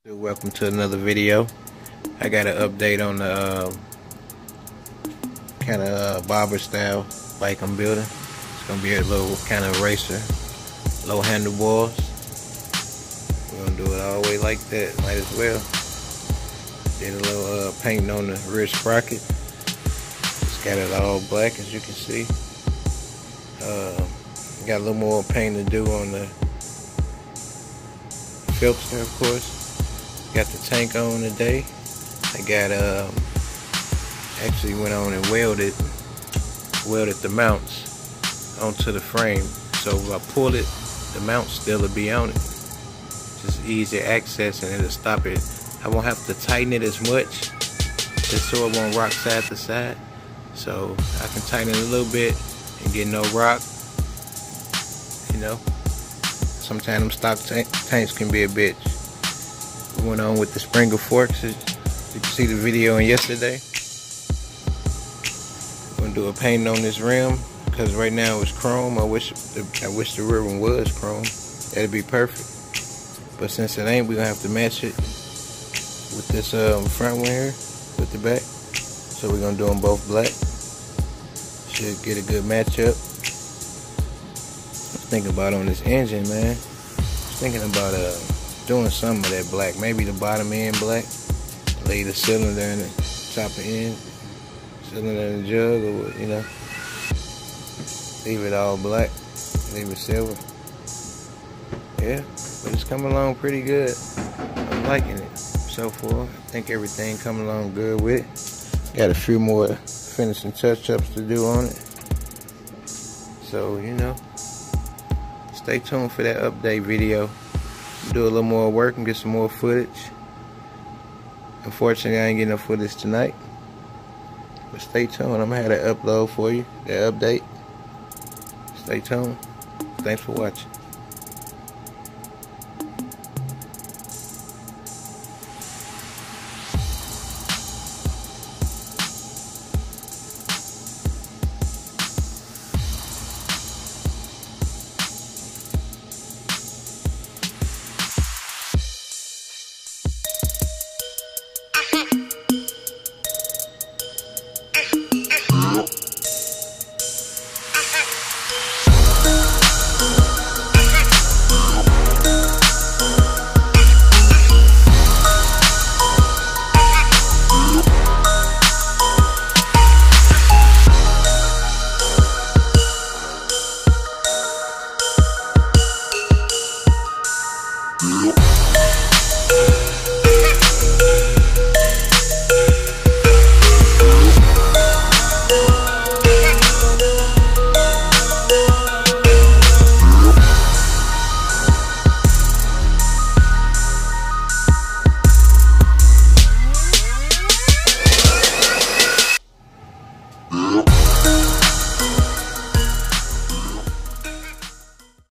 Welcome to another video. I got an update on the kind of bobber style bike I'm building. It's gonna be a little kind of racer, low handlebars. We're gonna do it all the way like that. Might as well. Did a little painting on the rear sprocket. Just got it all black, as you can see. Got a little more paint to do on the filter, of course. Got the tank on today. I got actually went on and welded the mounts onto the frame. So if I pull it, the mount still will be on it. Just easy access, and it'll stop it. I won't have to tighten it as much, just so it won't rock side to side. So I can tighten it a little bit and get no rock. You know, sometimes them stock tanks can be a bitch. We went on with the Springer forks. You can see the video on yesterday. We're gonna do a painting on this rim because right now it's chrome. I wish the rear one was chrome. That'd be perfect. But since it ain't, we're gonna have to match it with this front one here with the back. So we're gonna do them both black. Should get a good matchup. Thinking about on this engine, man. Thinking about doing some of that black. Maybe the bottom end black. Lay the cylinder in the top end, cylinder in the jug, or you know, leave it all black, leave it silver. Yeah, but it's coming along pretty good. I'm liking it so far. I think everything coming along good with it. Got a few more finishing touch-ups to do on it. So you know, stay tuned for that update video. Do a little more work and get some more footage. Unfortunately, I ain't getting no footage tonight, but stay tuned. I'm gonna have that upload for you, that update. Stay tuned. Thanks for watching.